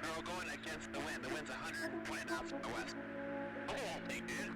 They're all going against the wind. The wind's 120 knots from the west. Oh, hey, dude.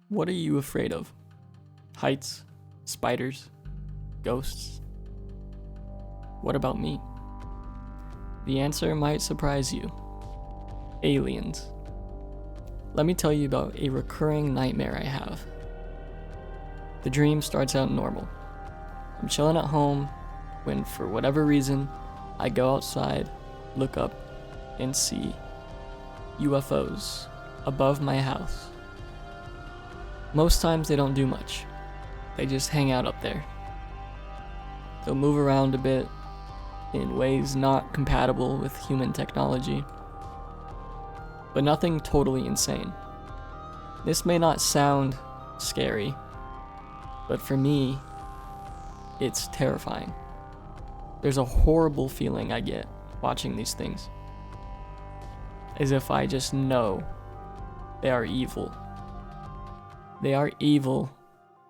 What are you afraid of? Heights? Spiders? Ghosts? What about me? The answer might surprise you. Aliens. Let me tell you about a recurring nightmare I have. The dream starts out normal. I'm chilling at home when, for whatever reason, I go outside, look up, and see UFOs above my house. Most times they don't do much. They just hang out up there. They'll move around a bit in ways not compatible with human technology, but nothing totally insane. This may not sound scary, but for me, it's terrifying. There's a horrible feeling I get watching these things, as if I just know they are evil. They are evil,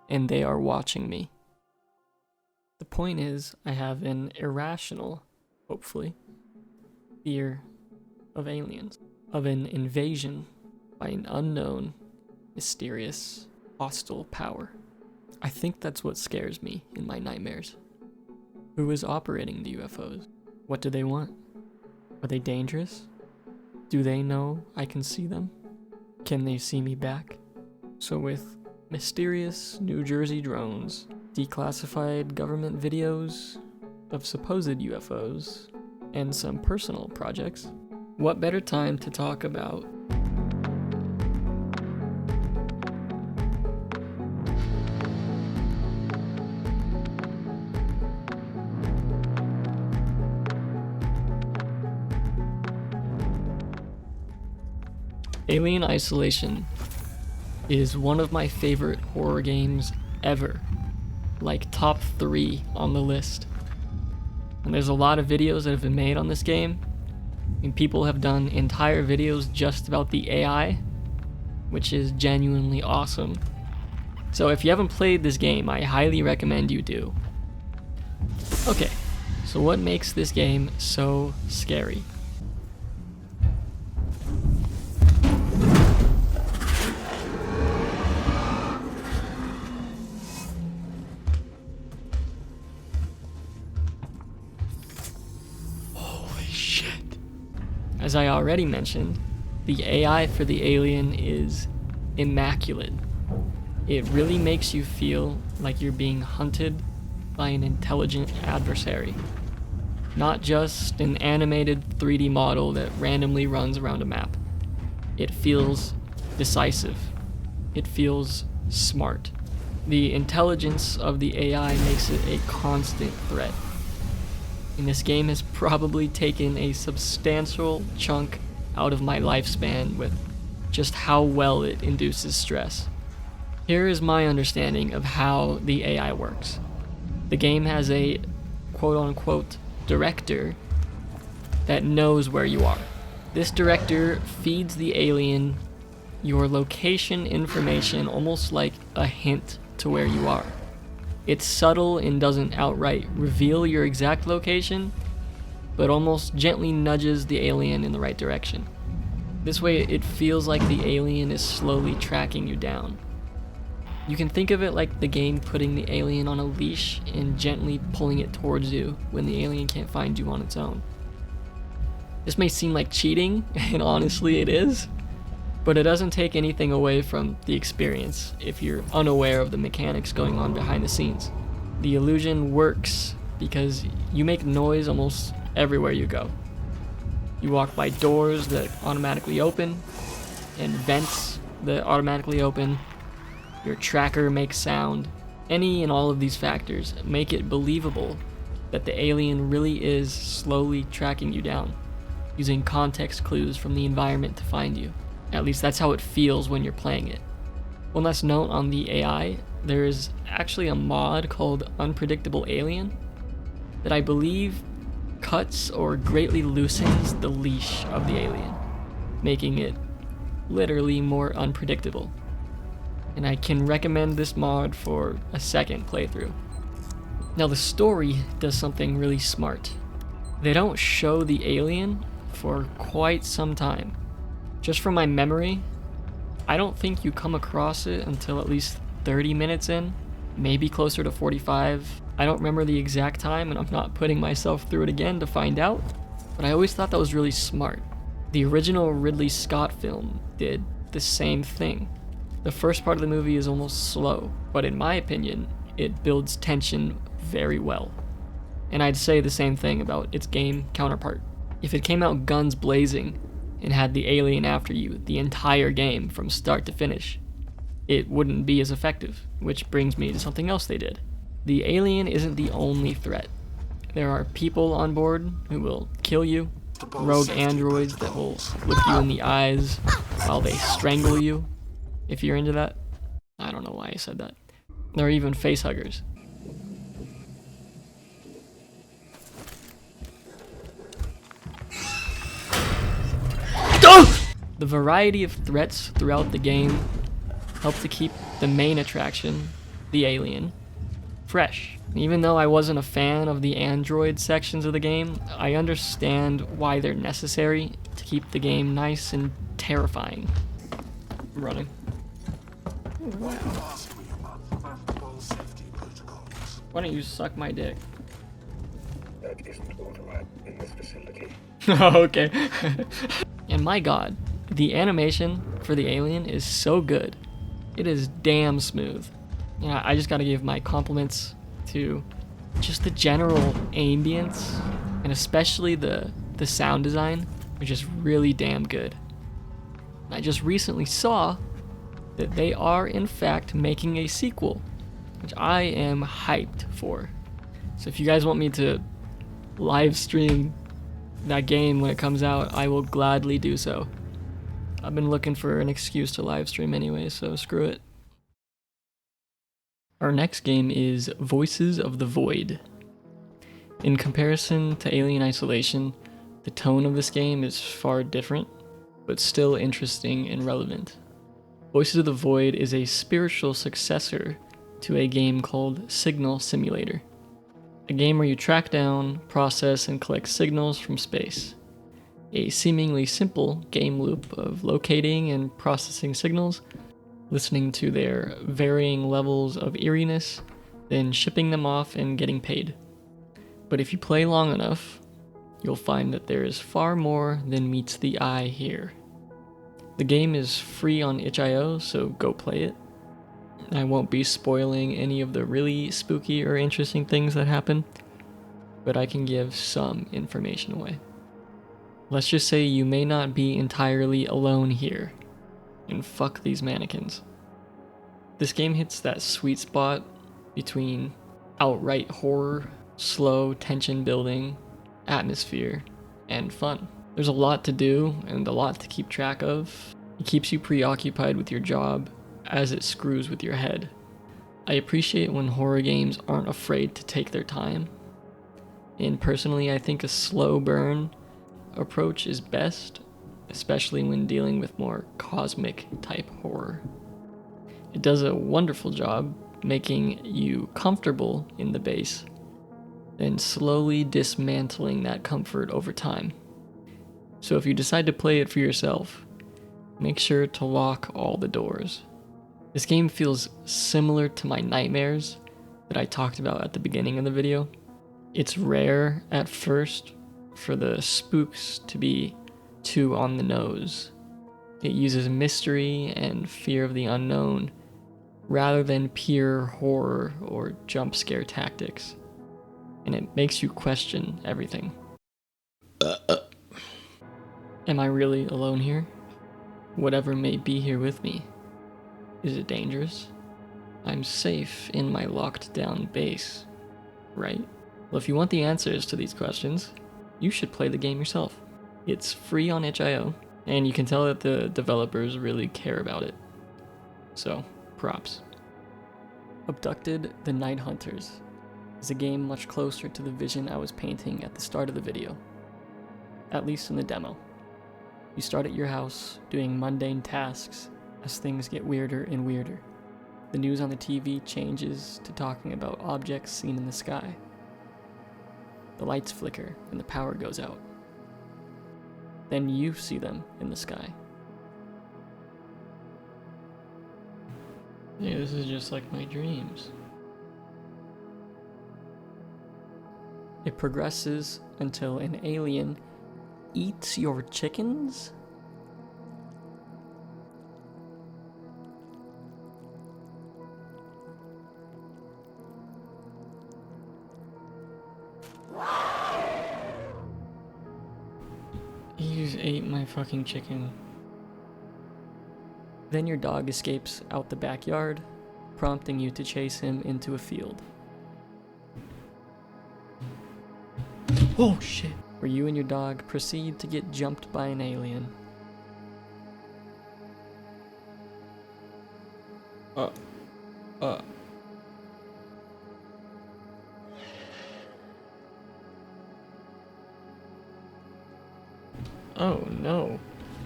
and they are watching me. The point is, I have an irrational, hopefully, fear of aliens, of an invasion by an unknown, mysterious, hostile power. I think that's what scares me in my nightmares. Who is operating the UFOs? What do they want? Are they dangerous? Do they know I can see them? Can they see me back? So with mysterious New Jersey drones, declassified government videos of supposed UFOs, and some personal projects, what better time to talk about Alien Isolation is one of my favorite horror games ever, like top 3 on the list. And there's a lot of videos that have been made on this game, and people have done entire videos just about the AI, which is genuinely awesome. So if you haven't played this game, I highly recommend you do. Okay, so what makes this game so scary? As I already mentioned, the AI for the alien is immaculate. It really makes you feel like you're being hunted by an intelligent adversary, not just an animated 3D model that randomly runs around a map. It feels decisive. It feels smart. The intelligence of the AI makes it a constant threat. And this game has probably taken a substantial chunk out of my lifespan with just how well it induces stress. Here is my understanding of how the AI works. The game has a quote-unquote director that knows where you are. This director feeds the alien your location information almost like a hint to where you are. It's subtle and doesn't outright reveal your exact location, but almost gently nudges the alien in the right direction. This way it feels like the alien is slowly tracking you down. You can think of it like the game putting the alien on a leash and gently pulling it towards you when the alien can't find you on its own. This may seem like cheating, and honestly it is, but it doesn't take anything away from the experience if you're unaware of the mechanics going on behind the scenes. The illusion works because you make noise almost everywhere you go. You walk by doors that automatically open and vents that automatically open. Your tracker makes sound. Any and all of these factors make it believable that the alien really is slowly tracking you down, using context clues from the environment to find you. At least that's how it feels when you're playing it. One last note on the AI, there is actually a mod called Unpredictable Alien that I believe cuts or greatly loosens the leash of the alien, making it literally more unpredictable. And I can recommend this mod for a second playthrough. Now the story does something really smart. They don't show the alien for quite some time. Just from my memory, I don't think you come across it until at least 30 minutes in, maybe closer to 45. I don't remember the exact time, and I'm not putting myself through it again to find out, but I always thought that was really smart. The original Ridley Scott film did the same thing. The first part of the movie is almost slow, but in my opinion, it builds tension very well. And I'd say the same thing about its game counterpart. If it came out guns blazing and had the alien after you the entire game from start to finish, it wouldn't be as effective, which brings me to something else they did. The alien isn't the only threat. There are people on board who will kill you, rogue androids that will look you in the eyes while they strangle you, if you're into that. I don't know why I said that. There are even face huggers. The variety of threats throughout the game help to keep the main attraction, the alien, fresh. Even though I wasn't a fan of the android sections of the game, I understand why they're necessary to keep the game nice and terrifying. I'm running. Why don't you suck my dick? That isn't authorized in this facility. Okay. And my god, the animation for the alien is so good. It is damn smooth. Yeah, I just gotta give my compliments to just the general ambience and especially the sound design, which is really damn good. I just recently saw that they are in fact making a sequel, which I am hyped for. So if you guys want me to live stream that game when it comes out, I will gladly do so. I've been looking for an excuse to live stream anyway, so screw it. Our next game is Voices of the Void. In comparison to Alien Isolation, the tone of this game is far different, but still interesting and relevant. Voices of the Void is a spiritual successor to a game called Signal Simulator, a game where you track down, process, and collect signals from space. A seemingly simple game loop of locating and processing signals, listening to their varying levels of eeriness, then shipping them off and getting paid. But if you play long enough, you'll find that there is far more than meets the eye here. The game is free on itch.io, so go play it. I won't be spoiling any of the really spooky or interesting things that happen, but I can give some information away. Let's just say you may not be entirely alone here, and fuck these mannequins. This game hits that sweet spot between outright horror, slow tension building, atmosphere, and fun. There's a lot to do and a lot to keep track of. It keeps you preoccupied with your job as it screws with your head. I appreciate when horror games aren't afraid to take their time. And personally, I think a slow burn approach is best, especially when dealing with more cosmic type horror. It does a wonderful job making you comfortable in the base, then slowly dismantling that comfort over time. So if you decide to play it for yourself, make sure to lock all the doors. This game feels similar to my nightmares that I talked about at the beginning of the video. It's rare at first for the spooks to be too on the nose. It uses mystery and fear of the unknown rather than pure horror or jump scare tactics, and it makes you question everything. Am I really alone here? Whatever may be here with me, is it dangerous? I'm safe in my locked down base, right? Well, if you want the answers to these questions, you should play the game yourself. It's free on itch.io, and you can tell that the developers really care about it. So, props. Abducted: The Night Hunters is a game much closer to the vision I was painting at the start of the video, at least in the demo. You start at your house, doing mundane tasks as things get weirder and weirder. The news on the TV changes to talking about objects seen in the sky. The lights flicker and the power goes out. Then you see them in the sky. Yeah, this is just like my dreams. It progresses until an alien eats your chickens? He just ate my fucking chicken. Then your dog escapes out the backyard, prompting you to chase him into a field. Oh shit! Where you and your dog proceed to get jumped by an alien. Oh no.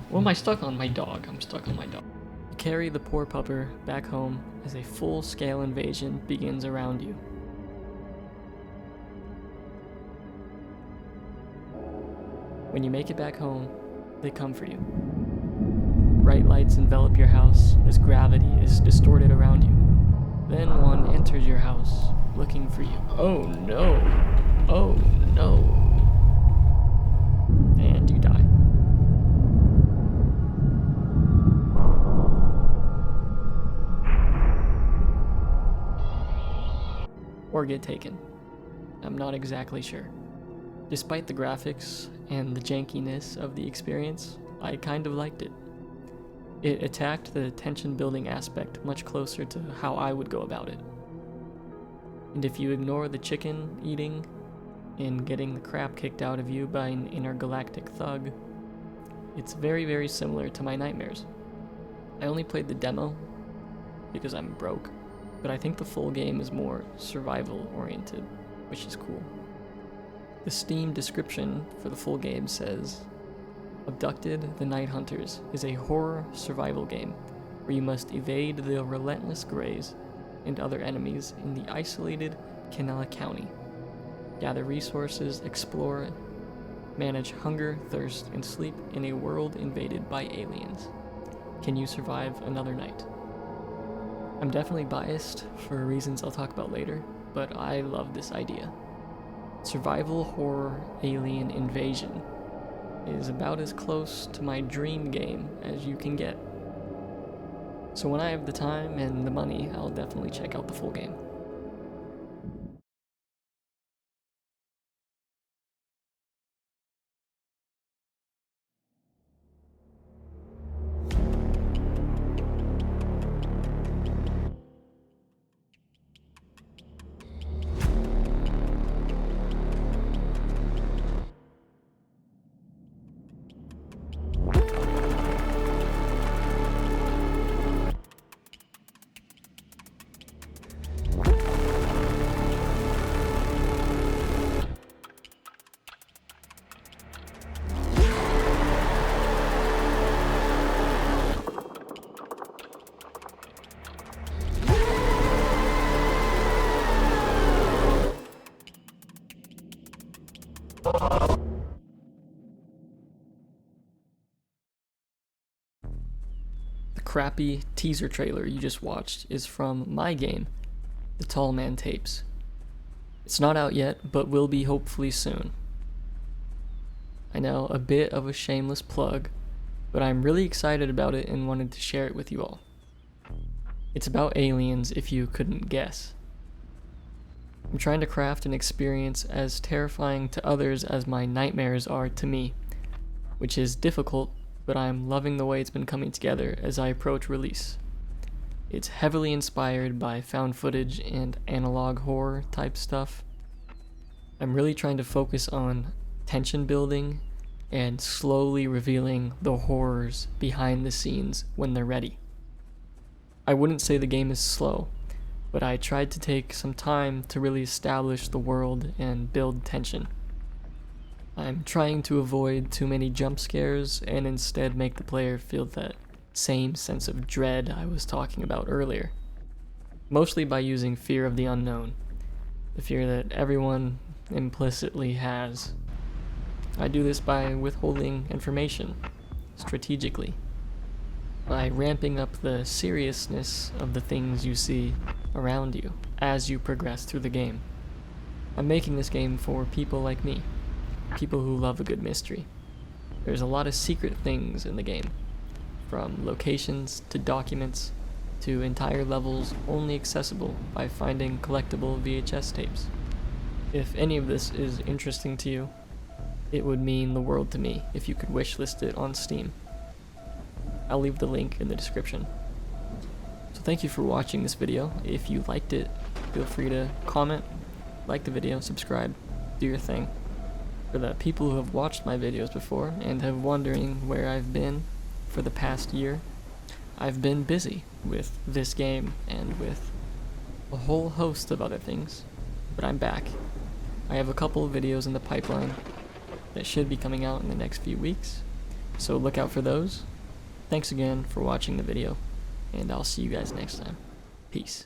What am I stuck on? My dog. I'm stuck on my dog. You carry the poor pupper back home as a full-scale invasion begins around you. When you make it back home, they come for you. Bright lights envelop your house as gravity is distorted around you. Then one enters your house, looking for you. Oh no! Oh no! And you die. Or get taken. I'm not exactly sure. Despite the graphics and the jankiness of the experience, I kind of liked it. It attacked the tension-building aspect much closer to how I would go about it. And if you ignore the chicken eating and getting the crap kicked out of you by an intergalactic thug, it's very, very similar to my nightmares. I only played the demo because I'm broke, but I think the full game is more survival-oriented, which is cool. The Steam description for the full game says, Abducted: The Night Hunters is a horror survival game where you must evade the relentless Greys and other enemies in the isolated Canela County, gather resources, explore, manage hunger, thirst, and sleep in a world invaded by aliens. Can you survive another night? I'm definitely biased for reasons I'll talk about later, but I love this idea. Survival horror alien invasion is about as close to my dream game as you can get. So when I have the time and the money, I'll definitely check out the full game. crappy teaser trailer you just watched is from my game, The Tall Man Tapes. It's not out yet, but will be hopefully soon. I know, a bit of a shameless plug, but I'm really excited about it and wanted to share it with you all. It's about aliens, if you couldn't guess. I'm trying to craft an experience as terrifying to others as my nightmares are to me, which is difficult, but I'm loving the way it's been coming together as I approach release. It's heavily inspired by found footage and analog horror type stuff. I'm really trying to focus on tension building and slowly revealing the horrors behind the scenes when they're ready. I wouldn't say the game is slow, but I tried to take some time to really establish the world and build tension. I'm trying to avoid too many jump scares and instead make the player feel that same sense of dread I was talking about earlier, mostly by using fear of the unknown, the fear that everyone implicitly has. I do this by withholding information, strategically, by ramping up the seriousness of the things you see around you as you progress through the game. I'm making this game for people like me, people who love a good mystery. There's a lot of secret things in the game, from locations to documents to entire levels only accessible by finding collectible VHS tapes. If any of this is interesting to you, it would mean the world to me if you could wishlist it on Steam. I'll leave the link in the description. So thank you for watching this video. If you liked it, feel free to comment, like the video, subscribe, do your thing. For the people who have watched my videos before and have wondering where I've been for the past year, I've been busy with this game and with a whole host of other things, but I'm back. I have a couple of videos in the pipeline that should be coming out in the next few weeks, so look out for those. Thanks again for watching the video, and I'll see you guys next time. Peace.